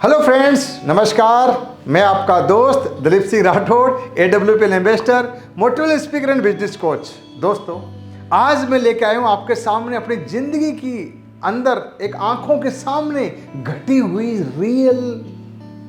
Hello friends, नमस्कार। मैं आपका दोस्त Dilip Singh Rathore, AWPL investor, motivational speaker and business coach. दोस्तों, आज मैं लेके आया हूँ आपके सामने अपनी जिंदगी की अंदर एक आंखों के सामने घटी हुई रियल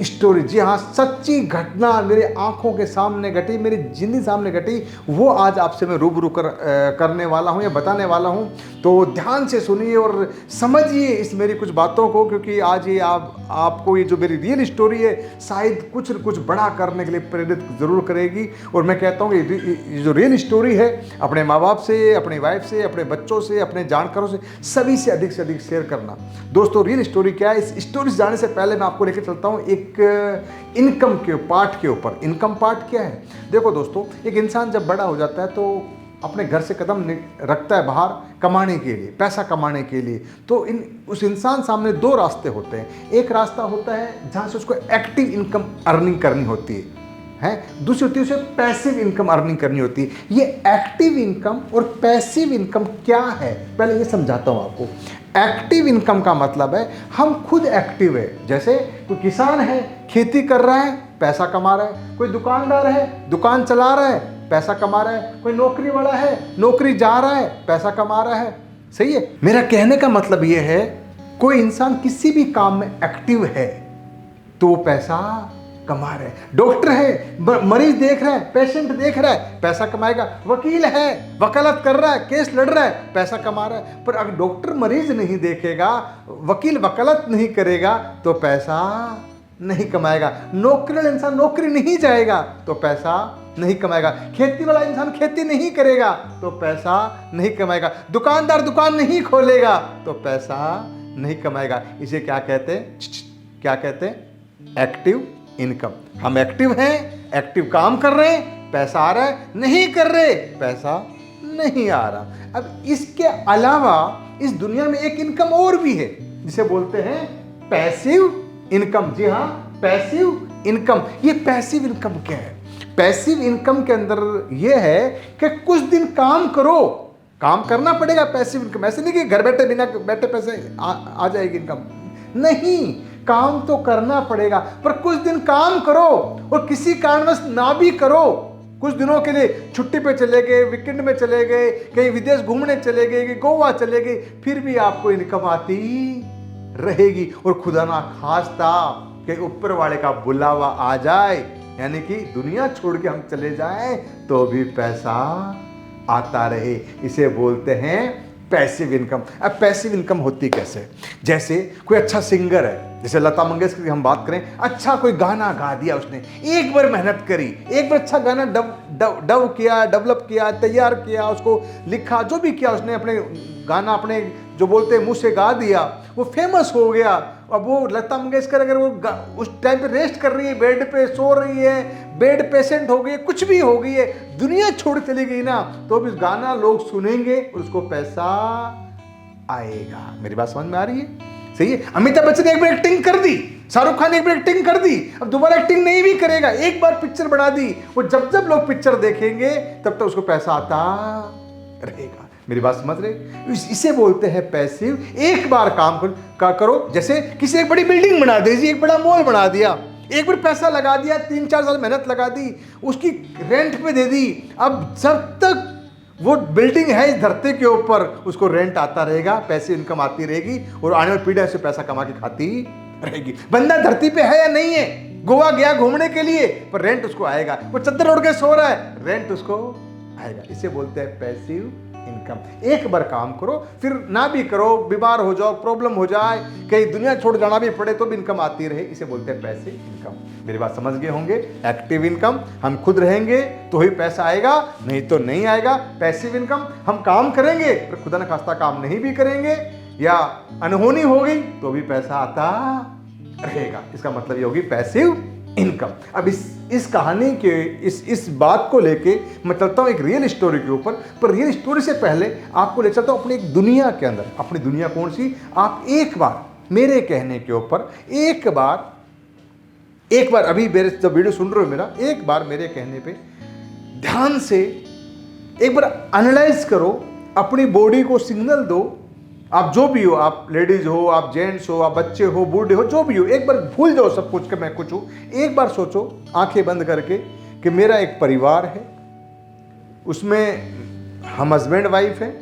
स्टोरी। जी हाँ, सच्ची घटना मेरे आंखों के सामने घटी, मेरी जिंदगी सामने घटी, वो आज आपसे मैं रूबरू करने वाला हूँ या बताने वाला हूँ। तो ध्यान से सुनिए और समझिए इस मेरी कुछ बातों को, क्योंकि आज ये आपको ये जो मेरी रियल स्टोरी है शायद कुछ न कुछ बड़ा करने के लिए प्रेरित जरूर करेगी। और मैं कहता हूँ ये जो रियल स्टोरी है, अपने माँ बाप से, अपनी वाइफ से, अपने बच्चों से, अपने जानकारों से, सभी से अधिक शेयर करना। दोस्तों, रियल स्टोरी क्या है, इस स्टोरी से जाने से पहले मैं आपको लेकर चलता हूँ एक इनकम के पार्ट के ऊपर। इनकम पार्ट क्या है? देखो दोस्तों, एक इंसान जब बड़ा हो जाता है तो अपने घर से कदम रखता है बाहर कमाने के लिए, पैसा कमाने के लिए। तो उस इंसान सामने दो रास्ते होते हैं। एक रास्ता होता है जहां से उसको एक्टिव इनकम अर्निंग करनी होती है, दूसरी होती है उसे पैसिव इनकम अर्निंग करनी होती है। ये एक्टिव इनकम और पैसिव इनकम क्या है, पहले ये समझाता हूं आपको। एक्टिव इनकम का मतलब है हम खुद एक्टिव है। जैसे कोई किसान है, खेती कर रहा है, पैसा कमा रहा है। कोई दुकानदार है, दुकान चला रहा है, पैसा कमा रहा है। कोई नौकरी वाला है, नौकरी जा रहा है, पैसा कमा रहा है। सही है? मेरा कहने का मतलब यह है, कोई इंसान किसी भी काम में एक्टिव है तो वो पैसा कमा रहे हैं। डॉक्टर है, मरीज देख रहा है, पेशेंट देख रहा है, पैसा कमाएगा। वकील है, वकालत कर रहा है, केस लड़ रहा है, पैसा कमा रहा है। पर अगर डॉक्टर मरीज नहीं देखेगा, वकील वकालत नहीं करेगा तो पैसा नहीं कमाएगा। नौकरी वाला इंसान नौकरी नहीं जाएगा तो पैसा नहीं कमाएगा। खेती वाला इंसान खेती नहीं करेगा तो पैसा नहीं कमाएगा। दुकानदार दुकान नहीं खोलेगा तो पैसा नहीं कमाएगा। इसे क्या कहते हैं? क्या कहते हैं? Active income. हम एक्टिव हैं, एक्टिव काम कर रहे हैं, पैसा आ रहा है, नहीं कर रहे, पैसा नहीं आ रहा। अब इसके अलावा इस दुनिया में एक इनकम और भी है जिसे बोलते हैं पैसिव इनकम। जी हाँ, पैसिव इनकम। ये पैसिव इनकम क्या है? पैसिव इनकम के अंदर यह है कि कुछ दिन काम करो, काम करना पड़ेगा। पैसिव इनकम ऐसे नहीं कि घर बैठे बिना बैठे पैसे आ जाएगी इनकम, नहीं, काम तो करना पड़ेगा। पर कुछ दिन काम करो और किसी कारणवश ना भी करो, कुछ दिनों के लिए छुट्टी पे चले गए, वीकेंड में चले गए, कहीं विदेश घूमने चले गए, कि गोवा चले गए, फिर भी आपको इनकम आती रहेगी। और खुदा ना खास्ता कि ऊपर वाले का बुलावा आ जाए, यानी कि दुनिया छोड़ के हम चले जाएं तो भी पैसा आता रहे, इसे बोलते हैं पैसिव इनकम। अब पैसिव इनकम होती कैसे? जैसे कोई अच्छा सिंगर है, जैसे लता मंगेशकर की हम बात करें, अच्छा कोई गाना गा दिया उसने, एक बार मेहनत करी, एक बार अच्छा गाना डेवलप किया, तैयार किया, उसको लिखा, जो भी किया उसने, अपने गाना अपने जो बोलते हैं मुंह से गा दिया, वो फेमस हो गया। अब वो लता मंगेशकर अगर वो उस टाइम पे रेस्ट कर रही है, बेड पे सो रही है, बेड पेशेंट हो गई है, कुछ भी हो गई है, दुनिया छोड़ चली गई ना, तो भी गाना लोग सुनेंगे और उसको पैसा आएगा। मेरी बात समझ में आ रही है? सही है? अमिताभ बच्चन ने एक बार एक्टिंग कर दी, शाहरुख खान ने एक बार एक्टिंग कर दी, अब दोबारा एक्टिंग नहीं भी करेगा, एक बार पिक्चर बना दी, वो जब जब लोग पिक्चर देखेंगे तब तक उसको पैसा आता रहेगा। मेरी बात समझ रहे? इसे बोलते हैं पैसिव। एक बार काम करो, जैसे किसी एक बड़ी बिल्डिंग बना दीजिए, एक बड़ा मॉल बना दिया, एक बार पैसा लगा दिया, 3-4 साल मेहनत लगा दी, उसकी रेंट पे दे दी। अब जब तक वो बिल्डिंग है इस धरती के ऊपर, उसको रेंट आता रहेगा, पैसे इनकम आती रहेगी और आने वाली पीढ़ी से पैसा कमा के खाती रहेगी। बंदा धरती पे है या नहीं है, गोवा गया घूमने के लिए, पर रेंट उसको आएगा। वो चद्दर ओढ़ के सो रहा है, रेंट उसको आएगा। इसे बोलते हैं पैसिव इनकम। एक बार काम करो, फिर ना भी करो, बीमार हो जाओ, प्रॉब्लम हो जाए, कहीं दुनिया छोड़ जाना भी पड़े तो भी इनकम आती रहे, इसे बोलते हैं पैसिव इनकम। मेरी बात समझ गए होंगे? एक्टिव इनकम, हम खुद रहेंगे तो ही पैसा आएगा, नहीं तो नहीं आएगा। पैसिव इनकम, हम काम करेंगे पर खुदा न खास्ता काम नहीं भी करेंगे या अनहोनी हो गई तो भी पैसा आता रहेगा। इसका मतलब ये होगी पैसिव इनकम। अब इस कहानी के इस बात को लेके मैं चलता हूं एक रियल स्टोरी के ऊपर। पर रियल स्टोरी से पहले आपको ले चलता हूं अपनी एक दुनिया के अंदर। अपनी दुनिया कौन सी? आप एक बार मेरे कहने के ऊपर एक बार अभी मेरे जब वीडियो सुन रहे हो मेरा, एक बार मेरे कहने पे ध्यान से एक बार एनालाइज करो, अपनी बॉडी को सिग्नल दो, आप जो भी हो, आप लेडीज हो, आप जेंट्स हो, आप बच्चे हो, बूढ़े हो, जो भी हो, एक बार भूल जाओ सब कुछ कि मैं कुछ हूँ। एक बार सोचो आंखें बंद करके कि मेरा एक परिवार है, उसमें हम हस्बैंड वाइफ हैं,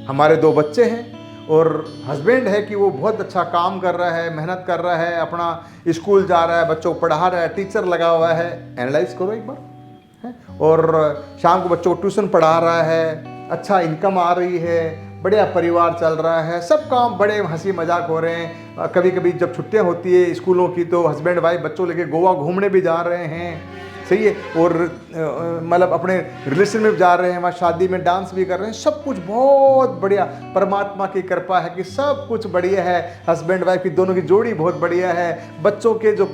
हमारे 2 बच्चे हैं, और हस्बैंड है कि वो बहुत अच्छा काम कर रहा है, मेहनत कर रहा है, अपना स्कूल जा रहा है, बच्चों को पढ़ा रहा है, टीचर लगा हुआ है। एनालाइज करो एक बार है? और शाम को बच्चों को ट्यूशन पढ़ा रहा है, अच्छा इनकम आ रही है, बढ़िया परिवार चल रहा है, सब काम बड़े हंसी मजाक हो रहे हैं। कभी कभी जब छुट्टियां होती है स्कूलों की तो हस्बैंड वाइफ बच्चों लेके गोवा घूमने भी जा रहे हैं, सही है, और मतलब अपने रिलेशन में भी जा रहे हैं, वहाँ शादी में डांस भी कर रहे हैं, सब कुछ बहुत बढ़िया। परमात्मा की कृपा है कि सब कुछ बढ़िया है, हस्बैंड वाइफ की दोनों की जोड़ी बहुत बढ़िया है, बच्चों के जो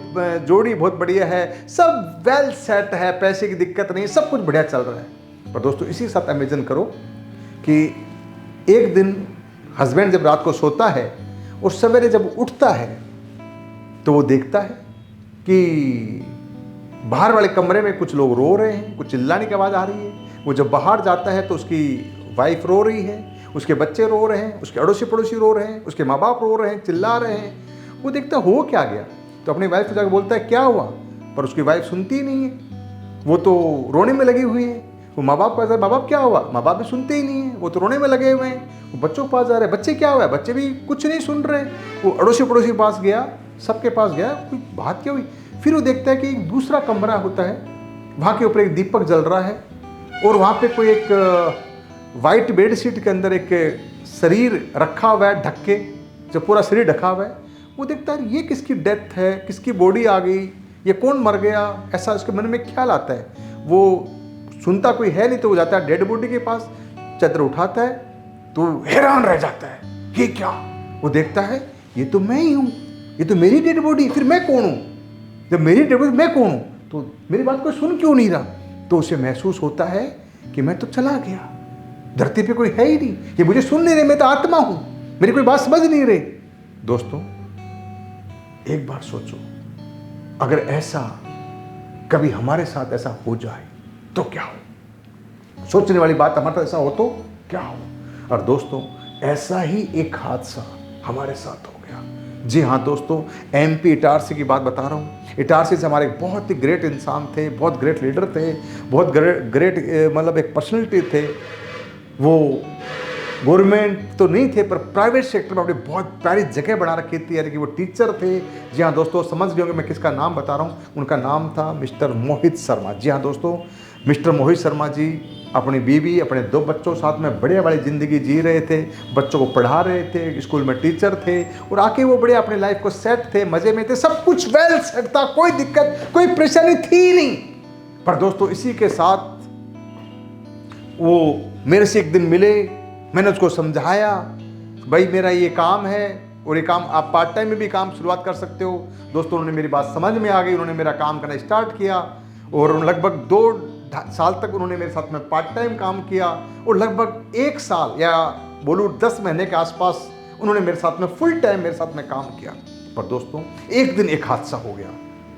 जोड़ी बहुत बढ़िया है, सब वेल सेट है, पैसे की दिक्कत नहीं, सब कुछ बढ़िया चल रहा है। पर दोस्तों इसी के साथ इमेजिन करो कि एक दिन हस्बैंड जब रात को सोता है और सवेरे जब उठता है तो वो देखता है कि बाहर वाले कमरे में कुछ लोग रो रहे हैं, कुछ चिल्लाने की आवाज़ आ रही है। वो जब बाहर जाता है तो उसकी वाइफ रो रही है, उसके बच्चे रो रहे हैं, उसके अड़ोसी पड़ोसी रो रहे हैं, उसके माँ बाप रो रहे हैं, चिल्ला रहे हैं। वो देखता हो क्या गया, तो अपनी वाइफ को जाकर बोलता है क्या हुआ, पर उसकी वाइफ सुनती ही नहीं है, वो तो रोने में लगी हुई है। वो माँ बाप कहता है माँ बाप क्या हुआ, माँ बाप भी सुनते ही नहीं है, वो तो रोने में लगे हुए हैं। वो बच्चों के पास जा रहे हैं, बच्चे क्या हुआ है, बच्चे भी कुछ नहीं सुन रहे। वो अड़ोसी पड़ोसी के पास गया, सबके पास गया, कोई बात क्या हुई। फिर वो देखता है कि एक दूसरा कमरा होता है, वहाँ के ऊपर एक दीपक जल रहा है, और वहाँ पे कोई एक वाइट बेडशीट के अंदर एक शरीर रखा हुआ है ढक के, जो पूरा शरीर ढका हुआ है। वो देखता है ये किसकी डेथ है, किसकी बॉडी आ गई, ये कौन मर गया, ऐसा उसके मन में ख्याल आता है। वो सुनता कोई है नहीं तो वो जाता है डेड बॉडी के पास, चादर उठाता है तो हैरान रह जाता है, ये क्या। वो देखता है ये तो मैं ही हूँ, ये तो मेरी डेड बॉडी, फिर मैं कौन हूँ, जब मेरी डेड बॉडी मैं कौन हूँ, तो मेरी बात कोई सुन क्यों नहीं रहा। तो उसे महसूस होता है कि मैं तो चला गया, धरती पे कोई है ही नहीं, ये मुझे सुन नहीं रहे, मैं तो आत्मा हूँ, मेरी कोई बात समझ नहीं रही। दोस्तों एक बार सोचो, अगर ऐसा कभी हमारे साथ ऐसा हो जाए तो क्या हो। सोचने वाली बात, हमारे साथ ऐसा हो तो क्या हो। और दोस्तों ऐसा ही एक हादसा हमारे साथ हो गया। जी हाँ दोस्तों, MP इटारसी की बात बता रहा हूँ। इटारसी से हमारे बहुत ही ग्रेट इंसान थे, बहुत ग्रेट लीडर थे, बहुत ग्रेट मतलब एक पर्सनैलिटी थे। वो गवर्नमेंट तो नहीं थे पर प्राइवेट सेक्टर में अपनी बहुत प्यारी जगह बना रखी थी, यानी कि वो टीचर थे। जी हाँ दोस्तों, समझ गए होंगे मैं किसका नाम बता रहा हूँ। उनका नाम था मिस्टर मोहित शर्मा। जी हाँ दोस्तों, मिस्टर मोहित शर्मा जी अपनी बीवी, अपने 2 बच्चों साथ में बढ़िया वाली ज़िंदगी जी रहे थे, बच्चों को पढ़ा रहे थे, स्कूल में टीचर थे, और आके वो बड़े अपने लाइफ को सेट थे, मज़े में थे, सब कुछ वेल सेट था, कोई दिक्कत कोई परेशानी थी नहीं। पर दोस्तों इसी के साथ वो मेरे से एक दिन मिले, मैंने उसको समझाया भाई मेरा ये काम है और ये काम आप पार्ट टाइम में भी काम शुरुआत कर सकते हो। दोस्तों उन्होंने मेरी बात समझ में आ गई, उन्होंने मेरा काम करना स्टार्ट किया, और लगभग 2 साल तक उन्होंने मेरे साथ में पार्ट टाइम काम किया, और लगभग 1 साल या बोलूँ 10 महीने के आसपास उन्होंने मेरे साथ में फुल टाइम मेरे साथ में काम किया। पर दोस्तों एक दिन एक हादसा हो गया।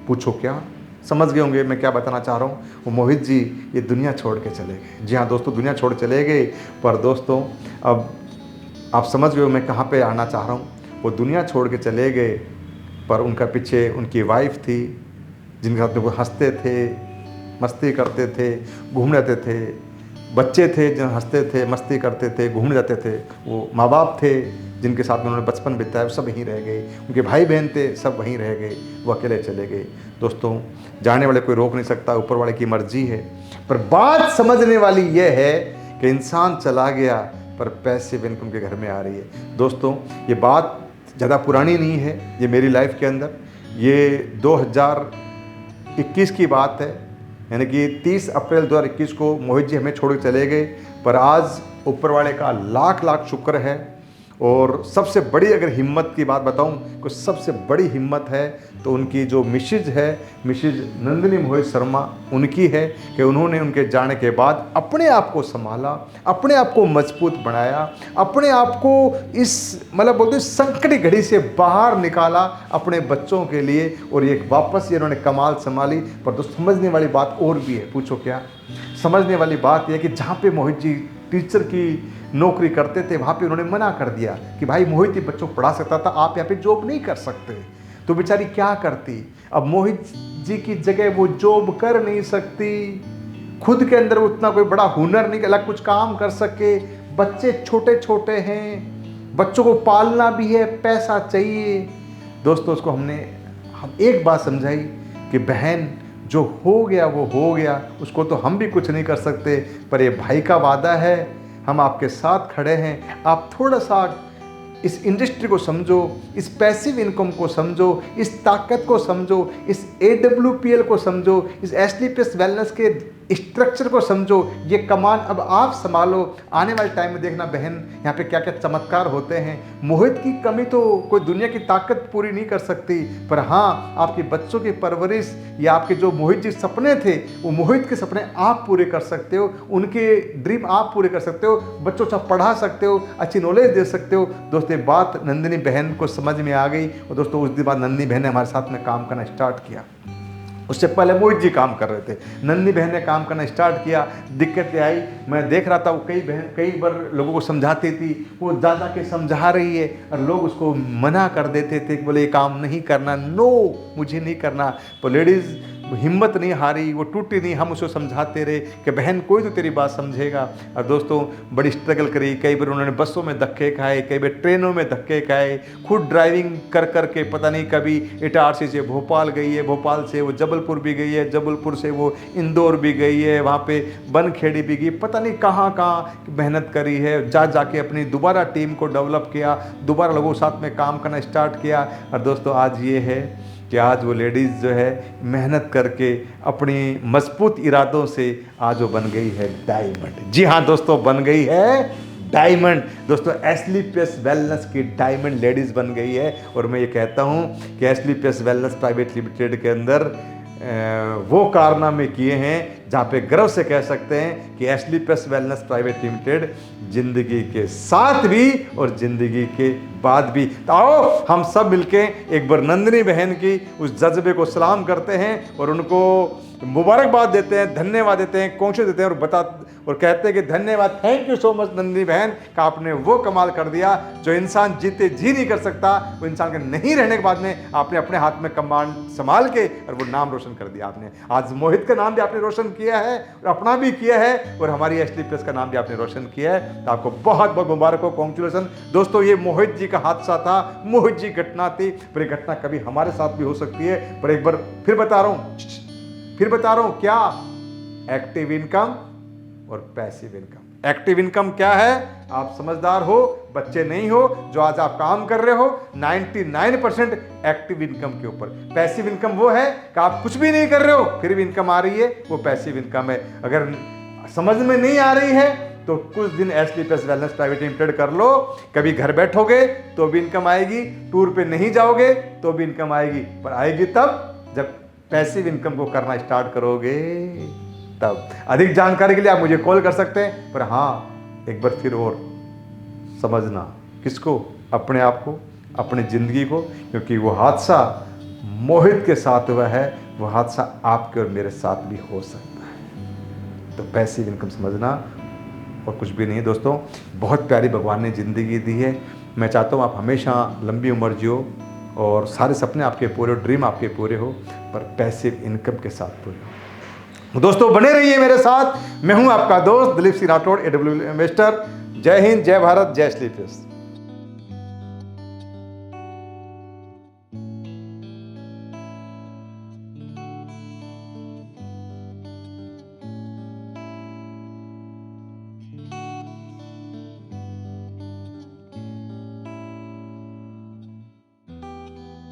पूछो क्या, समझ गए होंगे मैं क्या बताना चाह रहा हूँ। वो मोहित जी ये दुनिया छोड़ के चले गए। जी हाँ दोस्तों, दुनिया छोड़ चले गए। पर दोस्तों अब आप समझ गए हो मैं कहाँ पे आना चाह रहा हूँ। वो दुनिया छोड़ के चले गए, पर उनका पीछे उनकी वाइफ थी, जिनके साथ में वो हंसते थे, मस्ती करते थे, घूमने जाते थे, बच्चे थे जो हंसते थे, मस्ती करते थे, घूमने जाते थे। वो माँ बाप थे जिनके साथ में उन्होंने बचपन बिताया, वो सब वहीं रह गए। उनके भाई बहन थे, सब वहीं रह गए, वो अकेले चले गए। दोस्तों जाने वाले कोई रोक नहीं सकता, ऊपर वाले की मर्जी है। पर बात समझने वाली ये है कि इंसान चला गया पर पैसे इनकम के घर में आ रही है। दोस्तों ये बात ज़्यादा पुरानी नहीं है, ये मेरी लाइफ के अंदर ये 2021 की बात है, यानी कि 30 अप्रैल 2021 को मोहित जी हमें छोड़ के चले गए। पर आज ऊपर वाले का लाख लाख शुक्र है। और सबसे बड़ी अगर हिम्मत की बात बताऊं, तो सबसे बड़ी हिम्मत है तो उनकी जो मिसेज है, मिसेज नंदिनी मोहित शर्मा, उनकी है कि उन्होंने उनके जाने के बाद अपने आप को संभाला, अपने आप को मजबूत बनाया, अपने आप को इस मतलब बोलते संकट घड़ी से बाहर निकाला अपने बच्चों के लिए, और एक वापस ये उन्होंने कमाल संभाली। पर दोस्त समझने वाली बात और भी है। पूछो क्या, समझने वाली बात यह कि जहाँ पे मोहित जी टीचर की नौकरी करते थे वहाँ पे उन्होंने मना कर दिया कि भाई मोहित ही बच्चों को पढ़ा सकता था, आप यहाँ पे जॉब नहीं कर सकते। तो बेचारी क्या करती, अब मोहित जी की जगह वो जॉब कर नहीं सकती, खुद के अंदर उतना कोई बड़ा हुनर नहीं कि अलग कुछ काम कर सके, बच्चे छोटे छोटे हैं, बच्चों को पालना भी है, पैसा चाहिए। दोस्तों उसको हम एक बात समझाई कि बहन जो हो गया वो हो गया, उसको तो हम भी कुछ नहीं कर सकते, पर ये भाई का वादा है, हम आपके साथ खड़े हैं। आप थोड़ा सा इस इंडस्ट्री को समझो, इस पैसिव इनकम को समझो, इस ताकत को समझो, इस AWPL को समझो, इस SLPS वेलनेस के स्ट्रक्चर को समझो। ये कमान अब आप संभालो, आने वाले टाइम में देखना बहन यहाँ पे क्या क्या चमत्कार होते हैं। मोहित की कमी तो कोई दुनिया की ताकत पूरी नहीं कर सकती, पर हाँ आपके बच्चों की परवरिश या आपके जो मोहित जी सपने थे, वो मोहित के सपने आप पूरे कर सकते हो, उनके ड्रीम आप पूरे कर सकते हो, बच्चों को पढ़ा सकते हो, अच्छी नॉलेज दे सकते हो। दोस्तों बात नंदिनी बहन को समझ में आ गई, और दोस्तों उस दिन बाद नंदिनी बहन ने हमारे साथ में काम करना स्टार्ट किया। उससे पहले मोहित जी काम कर रहे थे, नंदिनी बहन ने काम करना स्टार्ट किया। दिक्कतें आई, मैं देख रहा था वो कई बार लोगों को समझाती थी, वो ज़्यादा के समझा रही है और लोग उसको मना कर देते थे कि बोले ये काम नहीं करना, नो मुझे नहीं करना। तो लेडीज़ हिम्मत नहीं हारी, वो टूटी नहीं, हम उसको समझाते रहे कि बहन कोई तो तेरी बात समझेगा। और दोस्तों बड़ी स्ट्रगल करी, कई बार उन्होंने बसों में धक्के खाए, कई बार ट्रेनों में धक्के खाए, खुद ड्राइविंग कर कर के पता नहीं कभी इटारसी से भोपाल गई है, भोपाल से वो जबलपुर भी गई है, जबलपुर से वो इंदौर भी गई है, वहाँ पे बनखेड़ी भी गई, पता नहीं कहाँ कहाँ मेहनत करी है, जाके अपनी दोबारा टीम को डेवलप किया, दोबारा लोगों के साथ में काम करना स्टार्ट किया। और दोस्तों आज ये है कि आज वो लेडीज़ जो है मेहनत करके अपनी मजबूत इरादों से आज वो बन गई है डायमंड। जी हाँ दोस्तों, बन गई है डायमंड। दोस्तों SLPS वेलनेस की डायमंड लेडीज़ बन गई है। और मैं ये कहता हूँ कि SLPS वेलनेस प्राइवेट लिमिटेड के अंदर वो कारनामे किए हैं जहाँ पे गर्व से कह सकते हैं कि SLPS वेलनेस प्राइवेट लिमिटेड जिंदगी के साथ भी और जिंदगी के बाद भी। तो आओ हम सब मिलके एक बार नंदिनी बहन की उस जज्बे को सलाम करते हैं और उनको मुबारकबाद देते हैं, धन्यवाद देते हैं, कोशिश देते हैं और कहते हैं कि धन्यवाद, thank you so much Nandini बहन का आपने वो कमाल कर दिया जो इंसान जीते जी नहीं कर सकता। वो इंसान के नहीं रहने के बाद में आपने अपने हाथ में कमान संभाल के और वो नाम रोशन कर दिया आपने। आज मोहित का नाम भी आपने रोशन किया है और अपना भी किया है, और हमारी SLPS का नाम भी आपने रोशन किया है। तो आपको बहुत बहुत मुबारक हो, कॉन्ग्रेचुलेसन। दोस्तों ये मोहित जी का हादसा था, मोहित जी घटना थी, पर ये घटना कभी हमारे साथ भी हो सकती है। पर एक बार फिर बता रहा हूं क्या, एक्टिव इनकम और पैसिव इनकम। एक्टिव इनकम क्या है, आप समझदार हो, बच्चे नहीं हो, जो आज आप काम कर रहे हो 99% एक्टिव इनकम के ऊपर। पैसिव इनकम वो है कि आप कुछ भी नहीं कर रहे हो फिर भी इनकम आ रही है, वो पैसिव इनकम है। अगर समझ में नहीं आ रही है तो कुछ दिन SLPS वेलनेस प्राइवेट लिमिटेड कर लो, कभी घर बैठोगे तो भी इनकम आएगी, टूर पे नहीं जाओगे तो भी इनकम आएगी, पर आएगी तब जब पैसिव इनकम को करना स्टार्ट करोगे तब। अधिक जानकारी के लिए आप मुझे कॉल कर सकते हैं, पर हाँ एक बार फिर और समझना, किसको, अपने आप को, अपनी ज़िंदगी को, क्योंकि वो हादसा मोहित के साथ हुआ है, वो हादसा आपके और मेरे साथ भी हो सकता है। तो पैसिव इनकम समझना और कुछ भी नहीं है। दोस्तों बहुत प्यारी भगवान ने ज़िंदगी दी है, मैं चाहता हूँ आप हमेशा लंबी उम्र जियो और सारे सपने आपके पूरे हो, ड्रीम आपके पूरे हो, पर पैसिव इनकम के साथ पूरे हो। दोस्तों बने रहिए मेरे साथ, मैं हूं आपका दोस्त दिलीप सिंह राठौड़, AWPL इन्वेस्टर। जय हिंद, जय भारत, जय SLPS।